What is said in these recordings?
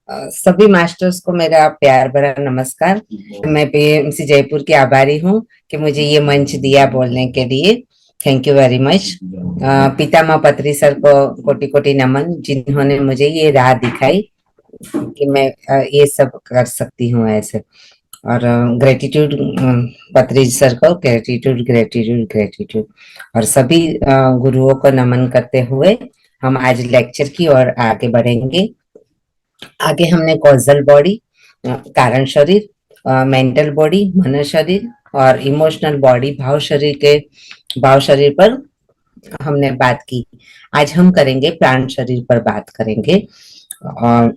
सभी मास्टर्स को मेरा प्यार भरा नमस्कार। मैं पीएमसी जयपुर की आभारी हूँ कि मुझे ये मंच दिया बोलने के लिए। Thank you very much. Pitamah Patri sir को कोटि कोटि नमन, जिन्होंने मुझे ये राह दिखाई कि मैं ये सब कर सकती हूँ ऐसे। और ग्रेटिट्यूड पत्री सर को, ग्रेटिट्यूड ग्रेटिट्यूड ग्रेटिट्यूड। और सभी गुरुओं को नमन करते हुए हम आज लेक्चर की ओर आगे बढ़ेंगे। आगे हमने कॉजल बॉडी, कारण शरीर, मेंटल बॉडी मन शरीर, और इमोशनल बॉडी भाव शरीर पर हमने बात की। आज हम करेंगे प्राण शरीर पर बात करेंगे। और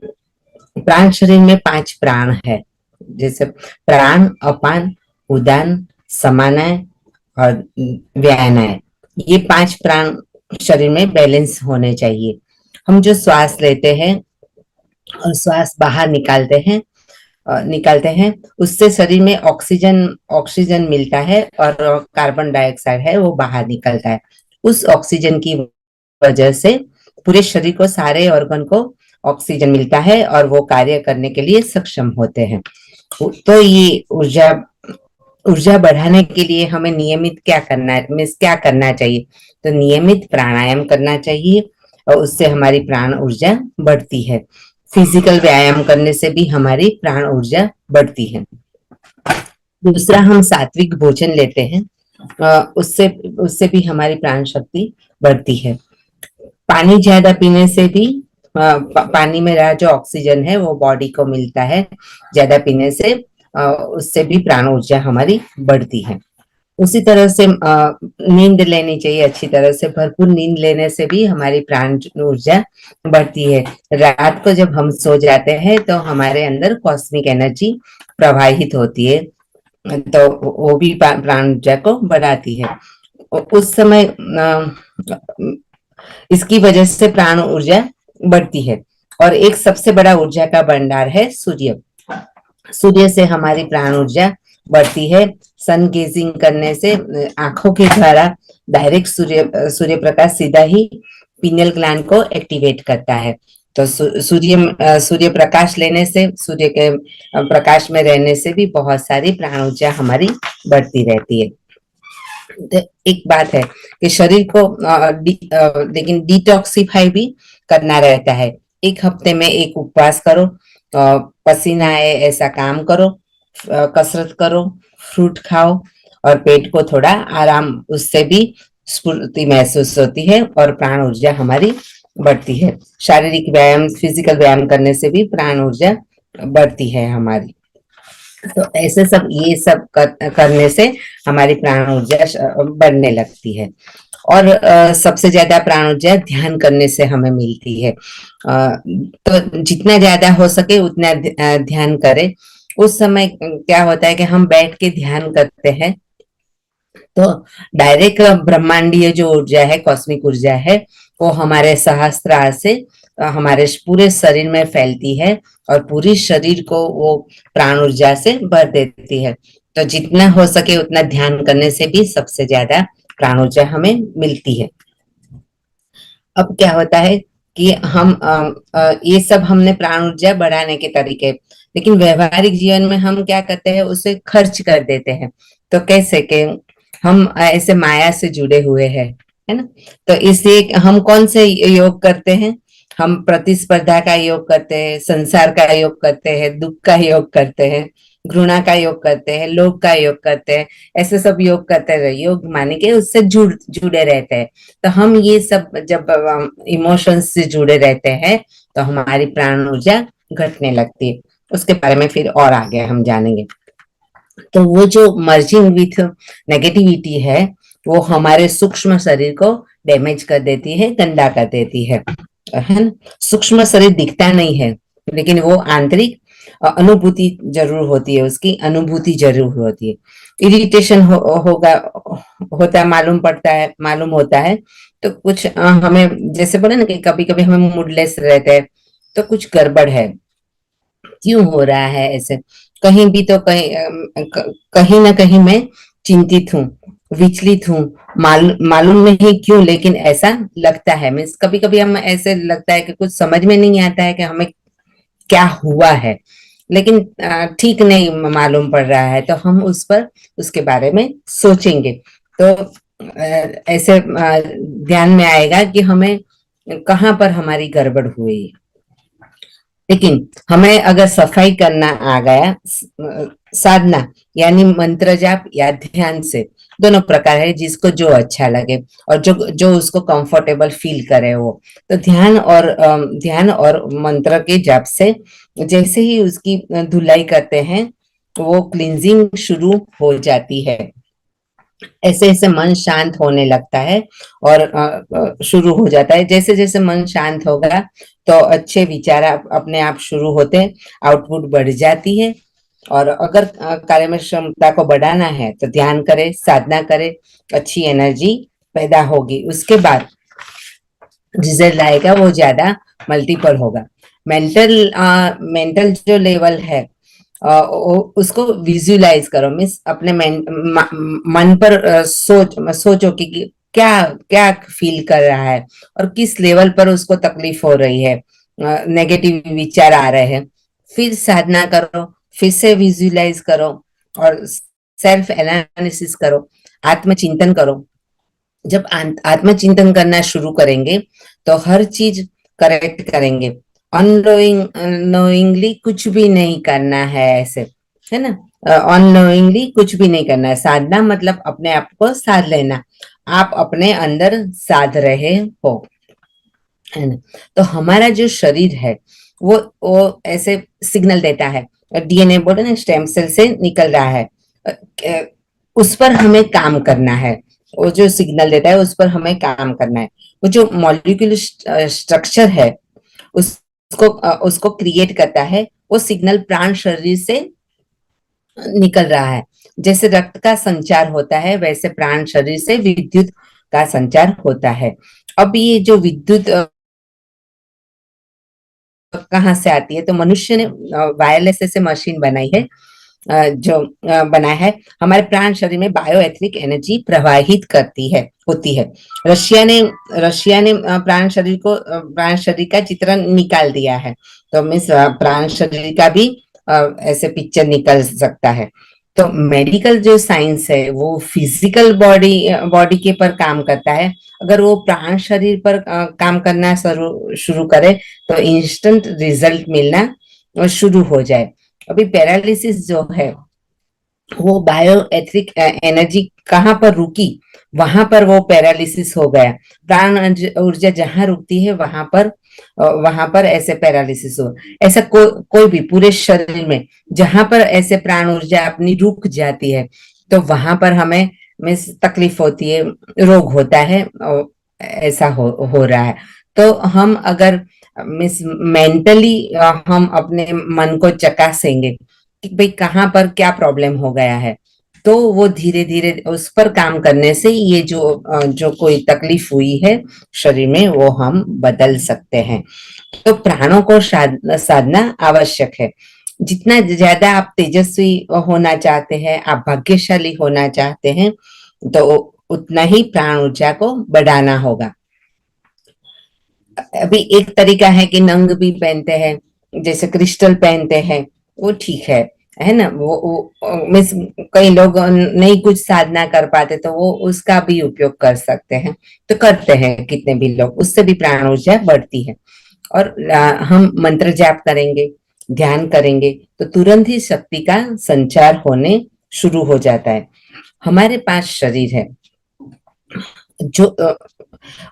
प्राण शरीर में 5 प्राण है, जैसे प्राण, अपान, उदान, समानाय और व्यानाय। ये 5 प्राण शरीर में बैलेंस होने चाहिए। हम जो श्वास लेते हैं और श्वास बाहर निकालते हैं, उससे शरीर में ऑक्सीजन मिलता है और कार्बन डाइऑक्साइड है वो बाहर निकलता है। उस ऑक्सीजन की वजह से पूरे शरीर को, सारे ऑर्गन को ऑक्सीजन मिलता है और वो कार्य करने के लिए सक्षम होते हैं। तो ये ऊर्जा बढ़ाने के लिए हमें नियमित क्या करना चाहिए? तो नियमित प्राणायाम करना चाहिए और उससे हमारी प्राण ऊर्जा बढ़ती है। फिजिकल व्यायाम करने से भी हमारी प्राण ऊर्जा बढ़ती है। दूसरा, हम सात्विक भोजन लेते हैं, उससे भी हमारी प्राण शक्ति बढ़ती है। पानी ज्यादा पीने से भी पानी में रहा जो ऑक्सीजन है वो बॉडी को मिलता है। ज्यादा पीने से उससे भी प्राण ऊर्जा हमारी बढ़ती है। उसी तरह से नींद लेनी चाहिए अच्छी तरह से। भरपूर नींद लेने से भी हमारी प्राण ऊर्जा बढ़ती है। रात को जब हम सो जाते हैं तो हमारे अंदर कॉस्मिक एनर्जी प्रवाहित होती है, तो वो भी प्राण ऊर्जा को बढ़ाती है। उस समय इसकी वजह से प्राण ऊर्जा बढ़ती है। और एक सबसे बड़ा ऊर्जा का भंडार है सूर्य से हमारी प्राण ऊर्जा बढ़ती है। सन गेजिंग करने से आंखों के द्वारा डायरेक्ट सूर्य प्रकाश सीधा ही पीनियल ग्लैंड को एक्टिवेट करता है। तो सूर्य प्रकाश लेने से, सूर्य के प्रकाश में रहने से भी बहुत सारी प्राण ऊर्जा हमारी बढ़ती रहती है। तो एक बात है कि शरीर को लेकिन डिटॉक्सिफाई भी करना रहता है। एक हफ्ते में एक उपवास करो, पसीना आए ऐसा काम करो, कसरत करो, फ्रूट खाओ और पेट को थोड़ा आराम, उससे भी स्फूर्ति महसूस होती है और प्राण ऊर्जा हमारी बढ़ती है। शारीरिक व्यायाम, फिजिकल व्यायाम करने से भी प्राण ऊर्जा बढ़ती है हमारी। तो ऐसे ये सब करने से हमारी प्राण ऊर्जा बढ़ने लगती है। और सबसे ज्यादा प्राण ऊर्जा ध्यान करने से हमें मिलती है। तो जितना ज्यादा हो सके उतना ध्यान करें। उस समय क्या होता है कि हम बैठ के ध्यान करते हैं तो डायरेक्ट ब्रह्मांडीय जो ऊर्जा है, कॉस्मिक ऊर्जा है, वो हमारे सहस्त्रार से हमारे पूरे शरीर में फैलती है और पूरी शरीर को वो प्राण ऊर्जा से भर देती है। तो जितना हो सके उतना ध्यान करने से भी सबसे ज्यादा प्राण ऊर्जा हमें मिलती है। अब क्या होता है कि हम ये सब हमने प्राण ऊर्जा बढ़ाने के तरीके, लेकिन व्यवहारिक जीवन में हम क्या करते हैं, उसे खर्च कर देते हैं। तो कैसे कि हम ऐसे माया से जुड़े हुए हैं, है ना। तो इसलिए हम कौन से योग करते हैं? हम प्रतिस्पर्धा का योग करते हैं, संसार का योग करते हैं, दुख का योग करते हैं, घृणा का योग करते हैं, लोभ का योग करते हैं। ऐसे सब योग करते रहे, योग माने के उससे जुड़े रहते हैं। तो हम ये सब जब इमोशंस से जुड़े रहते हैं तो हमारी प्राण ऊर्जा घटने लगती है। उसके बारे में फिर और आगे हम जानेंगे। तो वो जो मर्जिंग विथ नेगेटिविटी है वो हमारे सूक्ष्म शरीर को डैमेज कर देती है, गंदा कर देती है ना। सूक्ष्म शरीर दिखता नहीं है, लेकिन वो आंतरिक अनुभूति जरूर होती है, उसकी अनुभूति जरूर होती है। इरिटेशन होता मालूम होता है। तो कुछ हमें जैसे बोले ना कि कभी कभी हमें मूडलेस रहते हैं, तो कुछ गड़बड़ है, क्यों हो रहा है ऐसे। कहीं भी तो कहीं ना कहीं मैं चिंतित हूँ, विचलित हूँ, मालूम नहीं क्यों, लेकिन ऐसा लगता है। मीन्स कभी कभी हम ऐसे लगता है कि कुछ समझ में नहीं आता है कि हमें क्या हुआ है, लेकिन ठीक नहीं मालूम पड़ रहा है, तो हम उस पर उसके बारे में सोचेंगे। तो ऐसे ध्यान में आएगा कि हमें कहाँ पर हमारी गड़बड़ हुई। लेकिन हमें अगर सफाई करना आ गया, साधना यानी मंत्र जाप या ध्यान से, दोनों प्रकार है, जिसको जो अच्छा लगे और जो जो उसको कंफर्टेबल फील करे वो। तो ध्यान और मंत्र के जाप से जैसे ही उसकी धुलाई करते हैं, वो क्लींजिंग शुरू हो जाती है। ऐसे ऐसे मन शांत होने लगता है और शुरू हो जाता है। जैसे जैसे मन शांत होगा तो अच्छे विचार अपने आप शुरू होते हैं, आउटपुट बढ़ जाती है। और अगर कार्य में क्षमता को बढ़ाना है तो ध्यान करे, साधना करे, अच्छी एनर्जी पैदा होगी। उसके बाद रिजल्ट आएगा वो ज्यादा मल्टीपल होगा। मेंटल मेंटल जो लेवल है, उसको विजुलाइज करो, मीन्स अपने मन पर सोचो कि क्या क्या फील कर रहा है और किस लेवल पर उसको तकलीफ हो रही है, नेगेटिव विचार आ रहे हैं। फिर साधना करो, फिर से विजुलाइज करो और सेल्फ एनालिसिस करो, आत्मचिंतन करो। जब आत्मचिंतन करना शुरू करेंगे तो हर चीज करेक्ट करेंगे। अननोइंगली कुछ भी नहीं करना है, ऐसे है ना। अननोइंगली कुछ भी नहीं करना है। साधना मतलब अपने आप को साध लेना, आप अपने अंदर साध रहे हो, है ना। तो हमारा जो शरीर है वो ऐसे सिग्नल देता है, डीएनए बोले ना, स्टेम सेल से निकल रहा है, उस पर हमें काम करना है। वो जो सिग्नल देता है उस पर हमें काम करना है। वो जो मॉलिक्यूलर स्ट्रक्चर है उसको क्रिएट करता है। वो सिग्नल प्राण शरीर से निकल रहा है। जैसे रक्त का संचार होता है वैसे प्राण शरीर से विद्युत का संचार होता है। अब ये जो विद्युत कहाँ से आती है, तो मनुष्य ने वायरलेस ऐसे मशीन बनाई है, जो बना है, हमारे प्राण शरीर में बायोएलेक्ट्रिक एनर्जी प्रवाहित करती है, होती है। रशिया ने प्राण शरीर का चित्रण निकाल दिया है। तो मीन्स प्राण शरीर का भी ऐसे पिक्चर निकल सकता है। तो मेडिकल जो साइंस है वो फिजिकल बॉडी के पर काम करता है। अगर वो प्राण शरीर पर काम करना शुरू करे तो इंस्टेंट रिजल्ट मिलना शुरू हो जाए। अभी पैरालिसिस जो है वो बायोएलेक्ट्रिक एनर्जी कहाँ पर रुकी, वहां पर वो पैरालिसिस हो गया। प्राण ऊर्जा जहां रुकती है वहां पर ऐसे पैरालिसिस हो। ऐसा कोई भी पूरे शरीर में जहां पर ऐसे प्राण ऊर्जा अपनी रुक जाती है तो वहां पर हमें मीन्स तकलीफ होती है, रोग होता है, ऐसा हो रहा है। तो हम अगर मीन्स मेंटली हम अपने मन को चकासेंगे कि भाई कहाँ पर क्या प्रॉब्लम हो गया है, तो वो धीरे धीरे उस पर काम करने से ये जो कोई तकलीफ हुई है शरीर में वो हम बदल सकते हैं। तो प्राणों को साधना आवश्यक है। जितना ज्यादा आप तेजस्वी होना चाहते हैं, आप भाग्यशाली होना चाहते हैं, तो उतना ही प्राण ऊर्जा को बढ़ाना होगा। अभी एक तरीका है कि नंग भी पहनते हैं, जैसे क्रिस्टल पहनते हैं, वो ठीक है ना। वो मीन्स कई लोग नहीं कुछ साधना कर पाते तो वो उसका भी उपयोग कर सकते हैं, तो करते हैं कितने भी लोग, उससे भी प्राण ऊर्जा बढ़ती है। और हम मंत्र जाप करेंगे, ध्यान करेंगे तो तुरंत ही शक्ति का संचार होने शुरू हो जाता है। हमारे पास शरीर है जो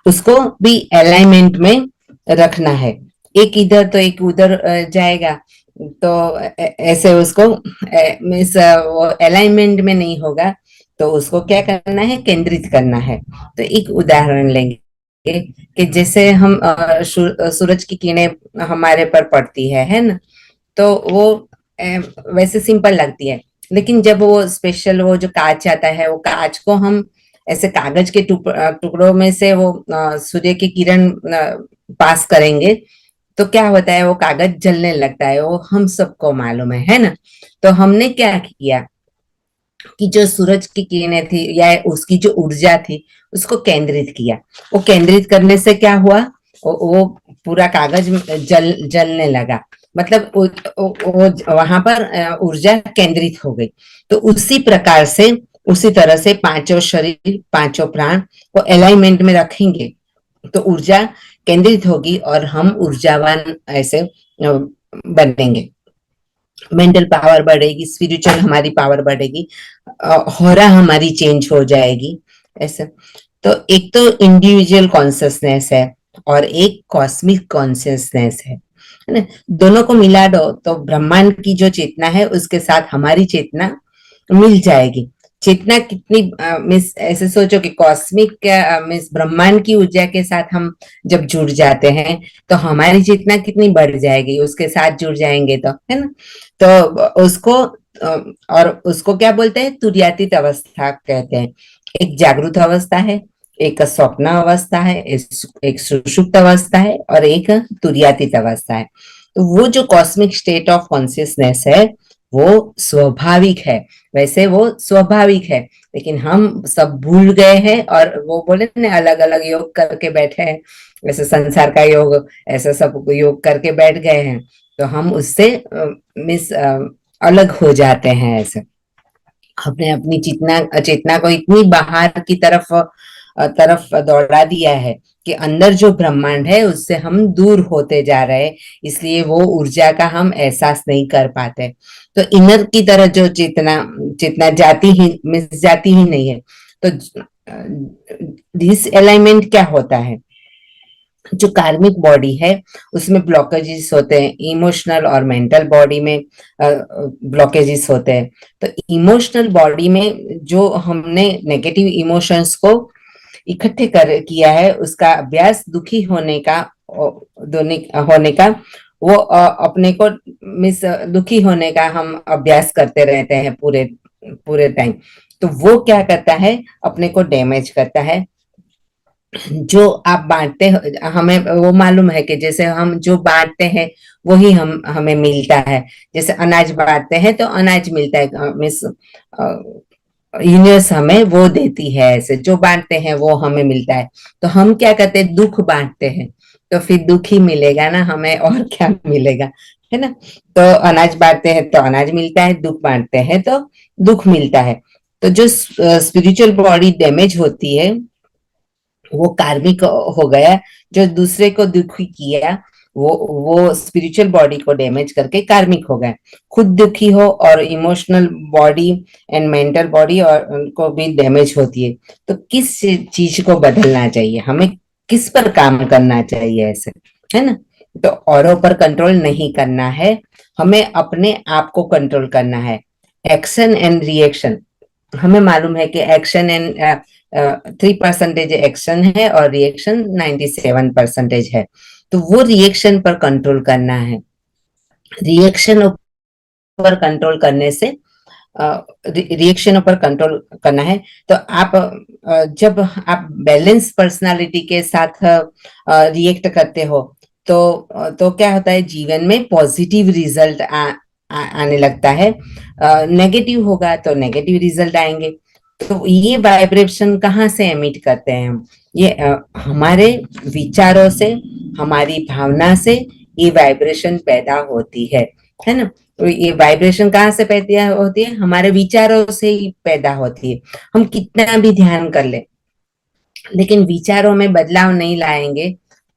उसको भी अलाइनमेंट में रखना है। एक इधर तो एक उधर जाएगा, तो ऐसे उसको मीन्स वो अलाइनमेंट में नहीं होगा, तो उसको क्या करना है, केंद्रित करना है। तो एक उदाहरण लेंगे कि जैसे हम सूरज की किरणें हमारे पर पड़ती है ना, तो वो वैसे सिंपल लगती है, लेकिन जब वो स्पेशल वो जो कांच आता है, वो कांच को हम ऐसे कागज के टुकड़ों में से वो सूर्य की किरण पास करेंगे तो क्या होता है, वो कागज जलने लगता है, वो हम सबको मालूम है ना। तो हमने क्या किया कि जो सूरज की किरणें थी या उसकी जो ऊर्जा थी उसको केंद्रित किया। वो केंद्रित करने से क्या हुआ, वो पूरा कागज जलने लगा। मतलब वहां पर ऊर्जा केंद्रित हो गई। तो उसी प्रकार से, उसी तरह से पांचों शरीर, पांचों प्राण को अलाइनमेंट में रखेंगे तो ऊर्जा केंद्रित होगी और हम ऊर्जावान ऐसे बनेंगे। मेंटल पावर बढ़ेगी, स्पिरिचुअल हमारी पावर बढ़ेगी, होरा हमारी चेंज हो जाएगी ऐसे। तो एक तो इंडिविजुअल कॉन्सियसनेस है और एक कॉस्मिक कॉन्सियसनेस है ना। दोनों को मिला दो तो ब्रह्मांड की जो चेतना है उसके साथ हमारी चेतना मिल जाएगी। चेतना कितनी मिस ऐसे सोचो कि कॉस्मिक मिस ब्रह्मांड की ऊर्जा के साथ हम जब जुड़ जाते हैं तो हमारी चेतना कितनी बढ़ जाएगी, उसके साथ जुड़ जाएंगे तो, है ना। तो उसको और उसको क्या बोलते हैं, तुर्यातीत अवस्था कहते हैं। एक जागृत अवस्था है, एक स्वप्न अवस्था है, एक सुषुप्त अवस्था है और एक तुर्यातीत अवस्था है। तो वो जो कॉस्मिक स्टेट ऑफ कॉन्सियसनेस है वो स्वाभाविक है, वैसे वो स्वाभाविक है, लेकिन हम सब भूल गए हैं और वो बोले ना अलग अलग योग करके बैठे हैं, वैसे संसार का योग ऐसा सब योग करके बैठ गए हैं। तो हम उससे मिस अलग हो जाते हैं ऐसे। हमने अपनी चेतना चेतना को इतनी बाहर की तरफ दौड़ा दिया है कि अंदर जो ब्रह्मांड है उससे हम दूर होते जा रहे हैं, इसलिए वो ऊर्जा का हम एहसास नहीं कर पाते। तो इनर की तरह जो चेतना चेतना जाती ही मिस जाती ही नहीं है। तो डिस अलाइनमेंट क्या होता है, जो कार्मिक बॉडी है उसमें ब्लॉकेजेस होते हैं, इमोशनल और मेंटल बॉडी में ब्लॉकेजेस होते हैं। तो इमोशनल बॉडी में जो हमने नेगेटिव इमोशंस को इकट्ठे कर किया है उसका अभ्यास दुखी होने का होने का वो अपने को मिस दुखी होने का हम अभ्यास करते रहते हैं पूरे पूरे टाइम। तो वो क्या करता है, अपने को डैमेज करता है। जो आप बांटते हमें वो मालूम है कि जैसे हम जो बांटते हैं वही हम हमें मिलता है। जैसे अनाज बांटते हैं तो अनाज मिलता है, मिस यूनिवर्स हमें वो देती है, ऐसे जो बांटते हैं वो हमें मिलता है। तो हम क्या करते हैं, दुख बांटते हैं तो फिर दुख ही मिलेगा ना हमें, और क्या मिलेगा, है ना। तो अनाज बांटते हैं तो अनाज मिलता है, दुख बांटते हैं तो दुख मिलता है। तो जो स्पिरिचुअल बॉडी डैमेज होती है वो कार्मिक हो गया, जो दूसरे को दुखी किया वो स्पिरिचुअल बॉडी को डैमेज करके कार्मिक हो गया। खुद दुखी हो और emotional body and mental body और उनको भी डैमेज होती है। तो किस चीज को बदलना चाहिए हमें, किस पर काम करना चाहिए ऐसे, है ना। तो औरों पर कंट्रोल नहीं करना है, हमें अपने आप को कंट्रोल करना है। एक्शन एंड रिएक्शन, हमें मालूम है कि एक्शन एंड 3% एक्शन है और रिएक्शन 97% है। तो वो रिएक्शन पर कंट्रोल करना है। रिएक्शन पर कंट्रोल करने से रिएक्शन पर कंट्रोल करना है। तो आप जब आप बैलेंस पर्सनालिटी के साथ रिएक्ट करते हो तो क्या होता है, जीवन में पॉजिटिव रिजल्ट आने लगता है। नेगेटिव होगा तो नेगेटिव रिजल्ट आएंगे। तो ये वाइब्रेशन कहाँ से एमिट करते हैं हम, ये हमारे विचारों से, हमारी भावना से ये वाइब्रेशन पैदा होती है ना। तो ये वाइब्रेशन कहाँ से पैदा होती है, हमारे विचारों से ही पैदा होती है। हम कितना भी ध्यान कर ले लेकिन विचारों में बदलाव नहीं लाएंगे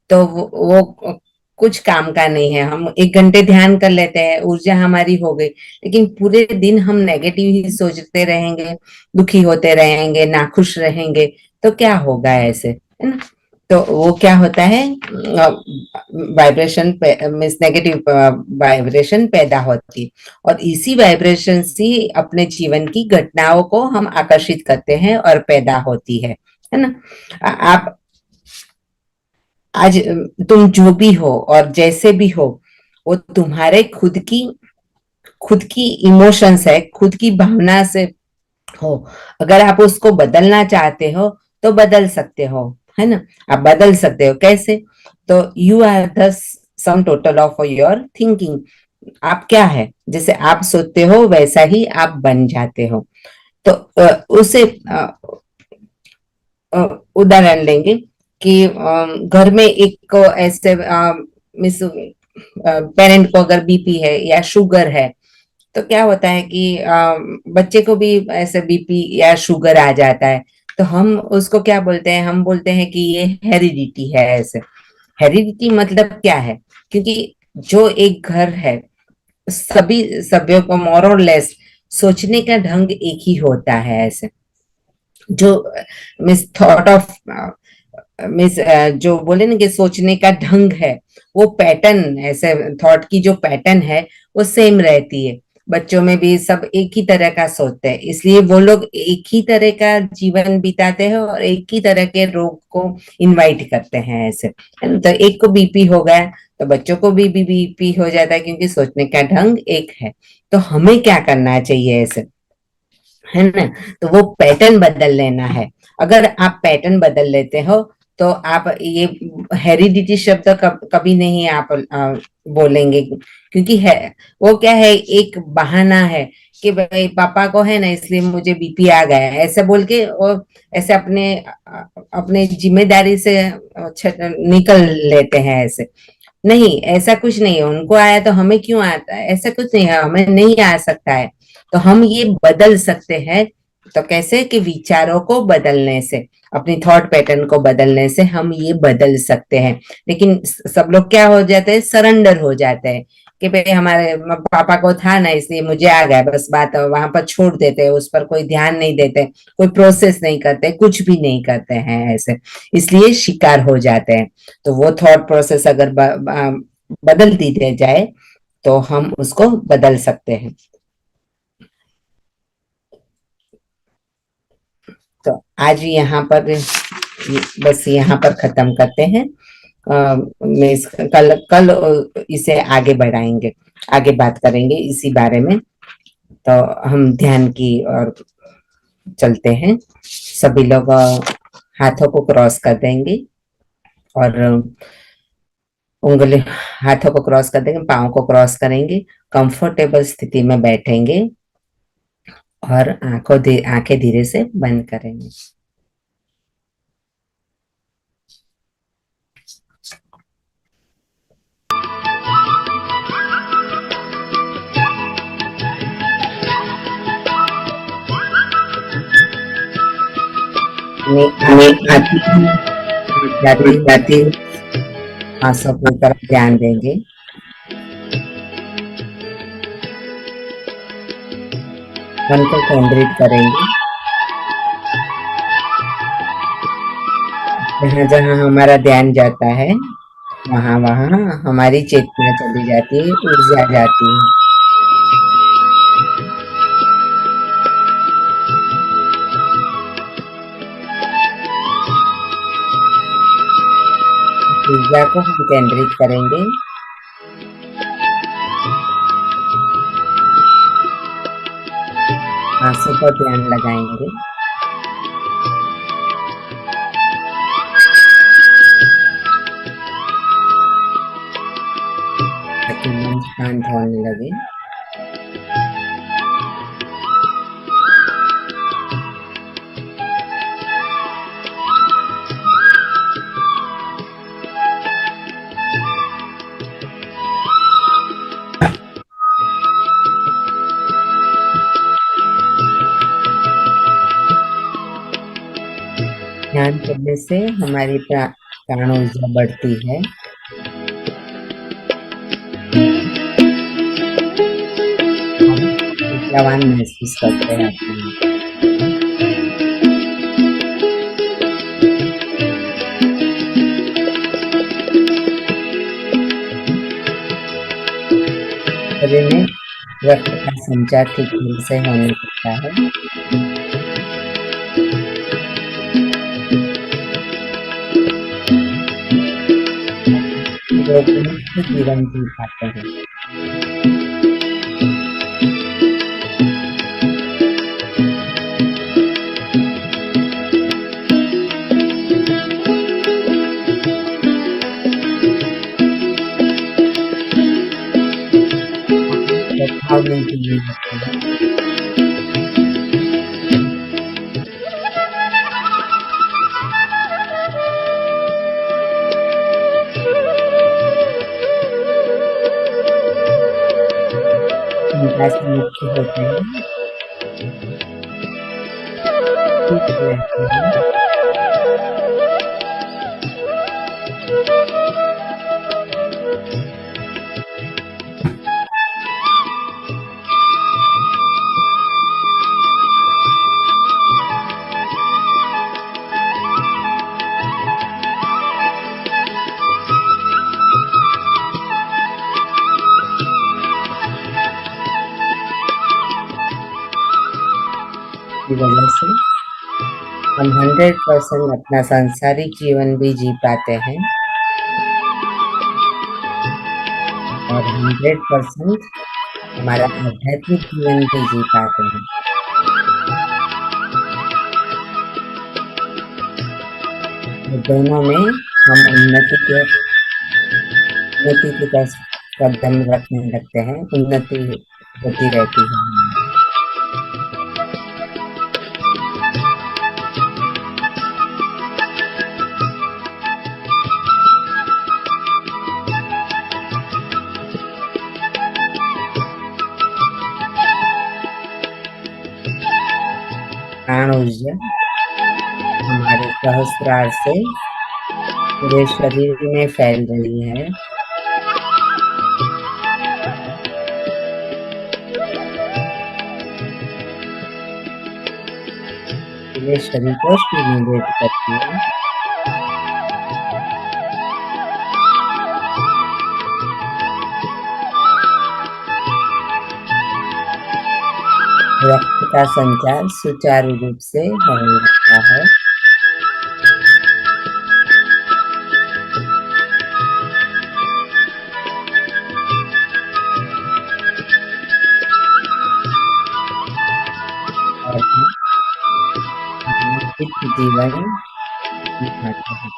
तो वो कुछ काम का नहीं है। हम 1 घंटे ध्यान कर लेते हैं, ऊर्जा हमारी हो गई, लेकिन पूरे दिन हम नेगेटिव ही सोचते रहेंगे, दुखी होते रहेंगे, नाखुश रहेंगे, तो क्या होगा ऐसे, है ना। तो वो क्या होता है, वाइब्रेशन मीन्स नेगेटिव वाइब्रेशन पैदा होती है। और इसी वाइब्रेशन से अपने जीवन की घटनाओं को हम आकर्षित करते हैं और पैदा होती है ना। आप आज तुम जो भी हो और जैसे भी हो वो तुम्हारे खुद की इमोशंस है, खुद की भावना से हो। अगर आप उसको बदलना चाहते हो तो बदल सकते हो, है ना। आप बदल सकते हो कैसे, तो you are the sum total of your thinking. आप क्या है, जैसे आप सोचते हो वैसा ही आप बन जाते हो। तो उसे उदाहरण लेंगे कि घर में एक ऐसे मिस पेरेंट को अगर बीपी है या शुगर है, तो क्या होता है कि बच्चे को भी ऐसे बीपी या शुगर आ जाता है। तो हम उसको क्या बोलते हैं, हम बोलते हैं कि ये हेरिडिटी है। ऐसे हेरिडिटी मतलब क्या है, क्योंकि जो एक घर है, सभी सभ्यों को मोर और लेस सोचने का ढंग एक ही होता है। ऐसे जो मिस थॉट ऑफ मिस जो बोले ना कि सोचने का ढंग है, वो पैटर्न, ऐसे थॉट की जो पैटर्न है वो सेम रहती है। बच्चों में भी सब एक ही तरह का सोचते हैं, इसलिए वो लोग एक ही तरह का जीवन बिताते हैं और एक ही तरह के रोग को इनवाइट करते हैं। ऐसे है ना? तो एक को बीपी हो गया तो बच्चों को भी बीपी हो जाता है, क्योंकि सोचने का ढंग एक है। तो हमें क्या करना चाहिए ऐसे, है ना? तो वो पैटर्न बदल लेना है। अगर आप पैटर्न बदल लेते हो तो आप ये हेरिडिटी शब्द कभी नहीं आप बोलेंगे, क्योंकि है वो क्या है, एक बहाना है कि भाई पापा को है ना इसलिए मुझे बीपी आ गया है, ऐसे बोल के वो ऐसे अपने अपने जिम्मेदारी से निकल लेते हैं। ऐसे नहीं, ऐसा कुछ नहीं है, उनको आया तो हमें क्यों आता है, ऐसा कुछ नहीं है, हमें नहीं आ सकता है। तो हम ये बदल सकते हैं। तो कैसे कि विचारों को बदलने से, अपनी थॉट पैटर्न को बदलने से हम ये बदल सकते हैं। लेकिन सब लोग क्या हो जाते हैं, सरेंडर हो जाते हैं कि भाई हमारे पापा को था ना इसलिए मुझे आ गया, बस बात वहां पर छोड़ देते हैं, उस पर कोई ध्यान नहीं देते, कोई प्रोसेस नहीं करते, कुछ भी नहीं करते हैं। ऐसे इसलिए शिकार हो जाते हैं। तो वो थॉट प्रोसेस अगर बदल दी जाए तो हम उसको बदल सकते हैं। तो आज यहाँ पर बस यहाँ पर खत्म करते हैं। मैं कल कल इसे आगे बढ़ाएंगे, आगे बात करेंगे इसी बारे में। तो हम ध्यान की और चलते हैं। सभी लोग हाथों को क्रॉस कर देंगे और उंगली, हाथों को क्रॉस कर देंगे, पाँव को क्रॉस करेंगे, कंफर्टेबल स्थिति में बैठेंगे और आंखें धीरे से बंद करेंगे। आती जाती जाती आंसू की तरफ ध्यान देंगे। मन को केंद्रित करेंगे, जहां जहां हमारा ध्यान जाता है वहां वहां हमारी चेतना चली जाती है, ऊर्जा जाती है। ऊर्जा को हम केंद्रित करेंगे, आंसू पर ध्यान लगाएंगे, ताकि मन शांत होने लगे। ध्यान करने से हमारी प्राण ऊर्जा बढ़ती है। हम ऊर्जावान महसूस करते हैं अपने आप। शरीर में रक्त का संचार ठीक ढंग से होने लगता है। लोग मुक्त जीवन जी पाते हैं। भाव में जीने लगते हैं। चिंता से मुक्त होते हैं, ठीक रहते हैं। की वजह से हम 100% अपना सांसारिक जीवन भी जी पाते हैं और 100% हमारा आध्यात्मिक जीवन भी जी पाते हैं। और दोनों में हम उन्नति की तरफ कदम रखने लगते हैं, उन्नति होती रहती है। प्राण ऊर्जा हमारे सहस्त्रार से पूरे शरीर में फैल रही है। पूरे शरीर को स्टिमुलेट करती है। रक्त का संचार सुचारू रूप से होने लगता है। और हम नित्य जीवन दिखाते हैं।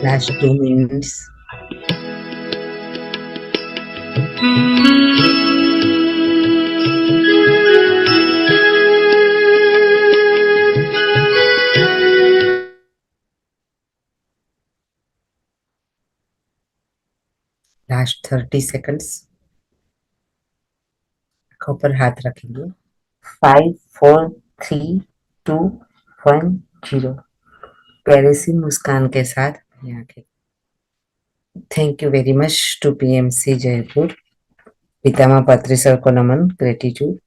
Last 2 minutes. Last 30 seconds. आंखों पर हाथ रखेंगे. 5, 4, 3, 2, 1, 0. प्यारे सी मुस्कान के साथ यहाँ के. Thank you very much to PMC Jaipur. Pitamah Patri sir को नमन, ग्रेटिट्यूड.